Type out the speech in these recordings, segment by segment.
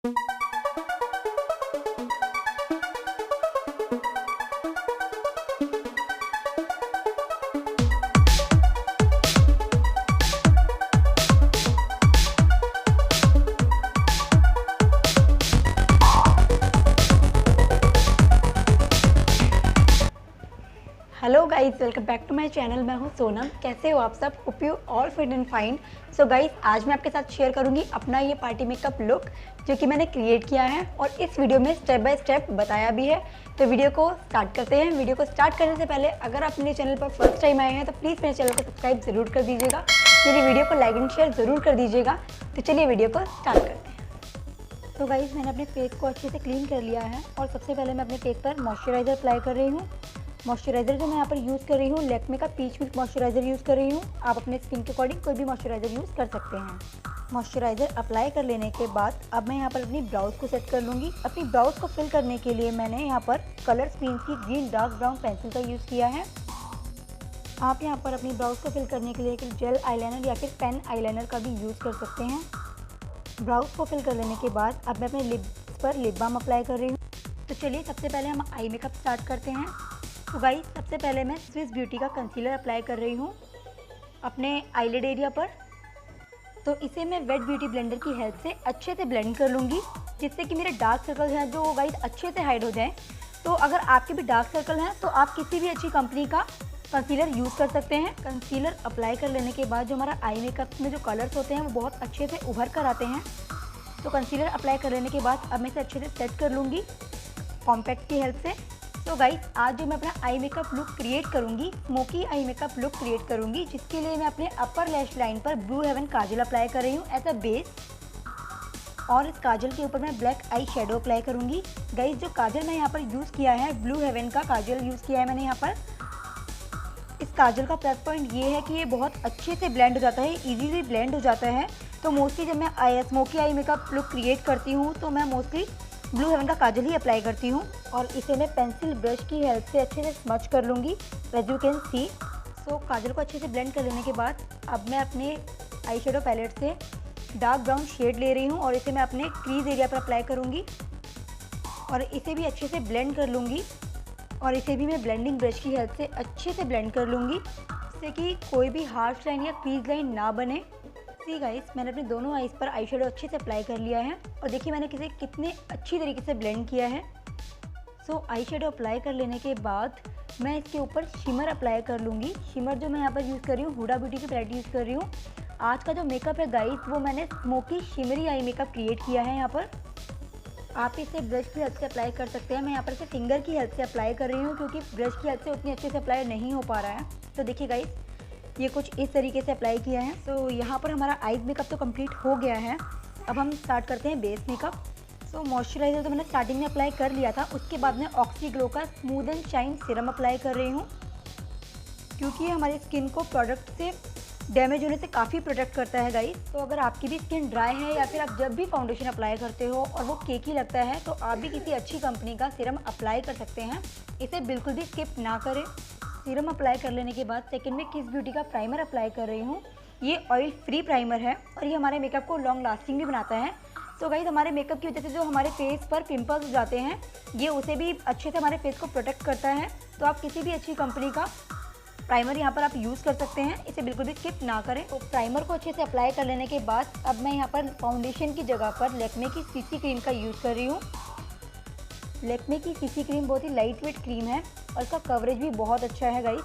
Hello guys, welcome back to my channel. मैं हूं सोनम। कैसे हो आप सब? Hope you all fit and fine. So guys, आज मैं आपके साथ शेयर करूंगी अपना ये पार्टी मेकअप लुक जो कि मैंने क्रिएट किया है और इस वीडियो में स्टेप बाय स्टेप बताया भी है। तो वीडियो को स्टार्ट करते हैं। वीडियो को स्टार्ट करने से पहले अगर आप मेरे चैनल पर फर्स्ट टाइम आए हैं तो प्लीज़ मेरे चैनल को सब्सक्राइब ज़रूर कर दीजिएगा, मेरी वीडियो को लाइक एंड शेयर ज़रूर कर दीजिएगा। तो चलिए वीडियो को स्टार्ट करते हैं। तो गाइस, मैंने अपने फेस को अच्छे से क्लीन कर लिया है और सबसे पहले मैं अपने फेस पर मॉइस्चराइज़र अप्लाई कर रही हूँ। मॉइस्चराइज़र जो मैं यहाँ पर यूज़ कर रही हूँ लैक्मे का पीच मिल्क मॉइस्चराइज़र यूज़ कर रही हूँ। आप अपने स्किन के अकॉर्डिंग कोई भी मॉइस्चराइज़र यूज़ कर सकते हैं। मॉइस्चराइज़र अप्लाई कर लेने के बाद अब मैं यहाँ पर अपनी ब्राउज को सेट कर लूँगी। अपनी ब्राउज को फिल करने के लिए मैंने यहाँ पर कलर स्क्रीन्स की ग्रीन डार्क ब्राउन पेंसिल का यूज़ किया है। आप यहाँ पर अपनी ब्राउज को फिल करने के लिए एक जेल आईलाइनर या फिर पेन आईलाइनर का भी यूज़ कर सकते हैं। ब्राउज को फिल कर लेने के बाद अब मैं अपने लिप्स पर लिप बाम अप्लाई कर रही हूँ। तो चलिए सबसे पहले हम आई मेकअप स्टार्ट करते हैं। तो गाइस, सबसे पहले मैं स्विस ब्यूटी का कंसीलर अप्लाई कर रही हूँ अपने आईलिड एरिया पर। तो इसे मैं वेट ब्यूटी ब्लेंडर की हेल्प से अच्छे से ब्लेंड कर लूँगी जिससे कि मेरे डार्क सर्कल हैं जो गाइस अच्छे से हाइड हो जाएं। तो अगर आपके भी डार्क सर्कल हैं तो आप किसी भी अच्छी कंपनी का कंसीलर यूज़ कर सकते हैं। कंसीलर अप्लाई कर लेने के बाद जो हमारा आई मेकअप में जो कलर्स होते हैं वो बहुत अच्छे से उभर कर आते हैं। तो कंसीलर अप्लाई कर लेने के बाद अब मैं इसे अच्छे से सेट कर लूँगी कॉम्पैक्ट की हेल्प से। तो गाइस, आज जो मैं अपना आई मेकअप लुक क्रिएट करूँगी, smoky eye makeup look create करूँगी, जिसके लिए मैं अपने अपर लैश लाइन पर ब्लू हेवन काजल अप्लाई कर रही हूँ एज अ बेस। और इस काजल के ऊपर मैं ब्लैक आई शेडो अप्लाई करूँगी। गाइस, जो काजल मैं यहाँ पर यूज़ किया है ब्लू हेवन का काजल यूज़ किया है मैंने यहाँ पर। इस काजल का प्लस पॉइंट ये है कि ये बहुत अच्छे से ब्लेंड हो जाता है, इजीली ब्लेंड हो जाता है। तो मोस्टली जब मैं smoky eye makeup look create करती हूँ तो मैं मोस्टली ब्लू हेवन का काजल ही अप्लाई करती हूँ और इसे मैं पेंसिल ब्रश की हेल्प से अच्छे से स्मच कर लूँगी एज यू कैन सी। सो काजल को अच्छे से ब्लेंड कर लेने के बाद अब मैं अपने आई शेडो पैलेट से डार्क ब्राउन शेड ले रही हूँ और इसे मैं अपने क्रीज एरिया पर अप्लाई करूँगी और इसे भी अच्छे से ब्लेंड कर लूँगी। और इसे भी मैं ब्लेंडिंग ब्रश की हेल्प से अच्छे से ब्लेंड कर लूँगी जिससे कि कोई भी हार्श लाइन या क्रीज लाइन ना बने। सी गाइस, मैंने अपने दोनों आईज पर आई शेडो अच्छे से अप्लाई कर लिया है और देखिए मैंने कितने अच्छी तरीके से ब्लेंड किया है। सो आई शेडो अप्लाई कर लेने के बाद मैं इसके ऊपर शिमर अप्लाई कर लूँगी। शिमर जो मैं यहाँ पर यूज़ कर रही हूँ हुडा ब्यूटी की पैलेट यूज़ कर रही हूँ। आज का जो मेकअप है गाइस वो मैंने smoky shimmery eye makeup create किया है यहाँ पर। आप इसे ब्रश की हेल्प से अप्लाई कर सकते हैं। मैं यहाँ पर इसे फिंगर की हेल्प से अप्लाई कर रही हूँ क्योंकि ब्रश की हेल्प से उतनी अच्छे से अप्लाई नहीं हो पा रहा है। तो देखिए गाइस, ये कुछ इस तरीके से अप्लाई किया है। तो यहाँ पर हमारा आईज मेकअप तो कंप्लीट हो गया है। अब हम स्टार्ट करते हैं बेस मेकअप। सो मॉइस्चराइज़र तो मैंने स्टार्टिंग में अप्लाई कर लिया था, उसके बाद मैं ऑक्सी ग्लो का smooth and shine serum apply कर रही हूँ क्योंकि ये हमारी स्किन को प्रोडक्ट से डैमेज होने से काफ़ी प्रोटेक्ट करता है गाइस। तो अगर आपकी भी स्किन ड्राई है या फिर आप जब भी फाउंडेशन अप्लाई करते हो और वो केकी लगता है तो आप भी किसी अच्छी कंपनी का सीरम अप्लाई कर सकते हैं। इसे बिल्कुल भी स्किप ना करें। सीरम अप्लाई कर लेने के बाद सेकंड में किस ब्यूटी का प्राइमर अप्लाई कर रही हूँ। ये ऑयल फ्री प्राइमर है और ये हमारे मेकअप को लॉन्ग लास्टिंग भी बनाता है। तो गाइस, हमारे मेकअप की वजह से जो हमारे फेस पर पिंपल्स हो जाते हैं ये उसे भी अच्छे से हमारे फेस को प्रोटेक्ट करता है। तो आप किसी भी अच्छी कंपनी का प्राइमर यहाँ पर आप यूज़ कर सकते हैं, इसे बिल्कुल भी स्किप ना करें। तो प्राइमर को अच्छे से अप्लाई कर लेने के बाद अब मैं यहाँ पर फाउंडेशन की जगह पर लैक्मे की सीसी क्रीम का यूज़ कर रही हूँ। लैक्मे की सीसी क्रीम बहुत ही लाइट वेट क्रीम है और इसका कवरेज भी बहुत अच्छा है गाइस।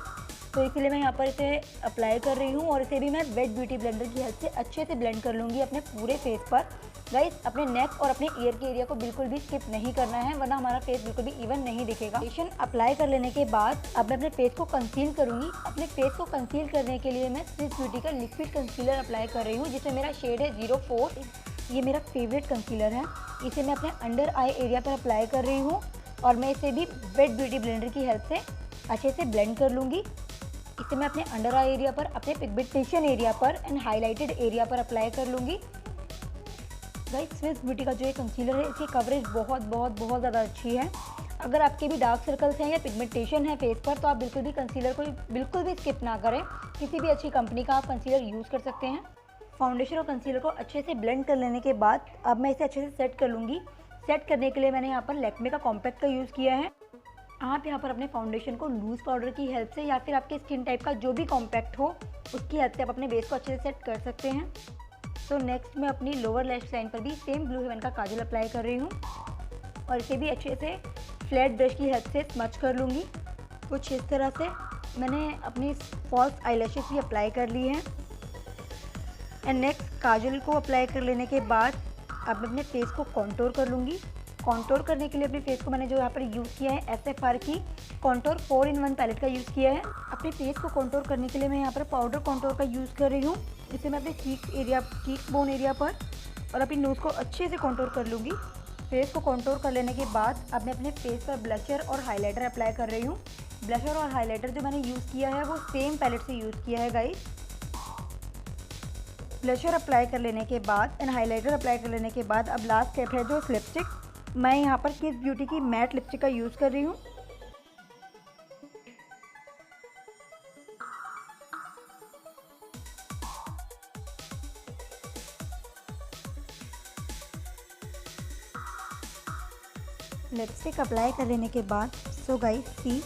तो इसीलिए मैं यहाँ पर इसे अप्लाई कर रही हूँ और इसे भी मैं वेट ब्यूटी ब्लेंडर की हेल्प से अच्छे से ब्लेंड कर लूँगी अपने पूरे फेस पर। गाइस, अपने नेक और अपने ईयर के एरिया को बिल्कुल भी स्किप नहीं करना है वरना हमारा फेस बिल्कुल भी इवन नहीं दिखेगा। फाउंडेशन अप्लाई कर लेने के बाद अब मैं अपने फेस को कंसील करूँगी। अपने फेस को कंसील करने के लिए मैं स्विस ब्यूटी का लिक्विड कंसीलर अप्लाई कर रही हूँ जिसमें मेरा शेड है 04। ये मेरा फेवरेट कंसीलर है। इसे मैं अपने अंडर आई एरिया पर अप्लाई कर रही हूँ और मैं इसे भी वेट ब्यूटी ब्लेंडर की हेल्प से अच्छे से ब्लेंड कर लूँगी। इसे मैं अपने अंडर आई एरिया पर, अपने पिगमेंटेशन एरिया पर एंड हाईलाइटेड एरिया पर अप्लाई कर लूँगी। गाइस, स्विस ब्यूटी का जो ये कंसीलर है इसकी कवरेज बहुत ज़्यादा अच्छी है। अगर आपके भी डार्क सर्कल्स हैं या पिगमेंटेशन है फेस पर तो आप बिल्कुल भी कंसीलर को बिल्कुल भी स्किप ना करें। किसी भी अच्छी कंपनी का आप कंसीलर यूज़ कर सकते हैं। फाउंडेशन और कंसीलर को अच्छे से ब्लेंड कर लेने के बाद अब मैं इसे अच्छे से सेट कर लूँगी। सेट करने के लिए मैंने यहाँ पर लैक्मे का कॉम्पैक्ट का यूज़ किया है। आप यहाँ पर अपने फाउंडेशन को लूज़ पाउडर की हेल्प से या फिर आपके स्किन टाइप का जो भी कॉम्पैक्ट हो उसकी हेल्प से आप अपने बेस को अच्छे से सेट कर सकते हैं। तो नेक्स्ट मैं अपनी लोअर लैश लाइन पर भी सेम ब्लू हेवन का काजल अप्लाई कर रही हूँ और इसे भी अच्छे से फ्लैट ब्रश की हेल्प से स्मच कर लूँगी। कुछ इस तरह से मैंने अपनी फॉल्स आईलैशेस भी अप्लाई कर ली हैं। एंड नेक्स्ट काजल को अप्लाई कर लेने के बाद अब मैं अपने फेस को कॉन्टोर कर लूँगी। कॉन्टोर करने के लिए अपने फेस को मैंने जो यहाँ पर यूज़ किया है SFR की कॉन्टोर 4-in-1 पैलेट का यूज़ किया है। अपने फेस को कॉन्टोर करने के लिए मैं यहाँ पर पाउडर कॉन्टोर का यूज़ कर रही हूँ। इसे मैं अपने चीक बोन एरिया पर और अपनी नोज़ को अच्छे से कॉन्टोर कर लूँगी। फेस को कॉन्टोर कर लेने के बाद अब मैं अपने फेस पर ब्लशर और हाइलाइटर अप्लाई कर रही हूँ। ब्लशर और हाइलाइटर जो मैंने यूज़ किया है वो सेम पैलेट से यूज़ किया है गाइस। ब्लशर अप्लाई कर लेने के बाद एंड हाइलाइटर अप्लाई कर लेने के बाद अब लास्ट स्टेप है जो लिपस्टिक। मैं यहाँ पर किस ब्यूटी की मैट लिपस्टिक का यूज़ कर रही हूँ। लिपस्टिक अप्लाई कर लेने के बाद सो गाइस सी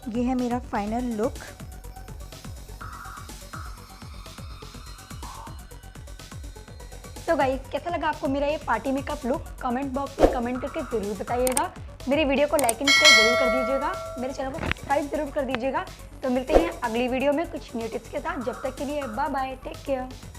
ये है मेरा फाइनल लुक। तो गाइस कैसा लगा आपको मेरा ये party makeup look? Comment box में कमेंट करके ज़रूर बताइएगा। मेरी वीडियो को लाइक एंड शेयर ज़रूर कर दीजिएगा। मेरे चैनल को सब्सक्राइब ज़रूर कर दीजिएगा। तो मिलते हैं अगली वीडियो में कुछ न्यू टिप्स के साथ। जब तक के लिए बाय बाय, टेक केयर।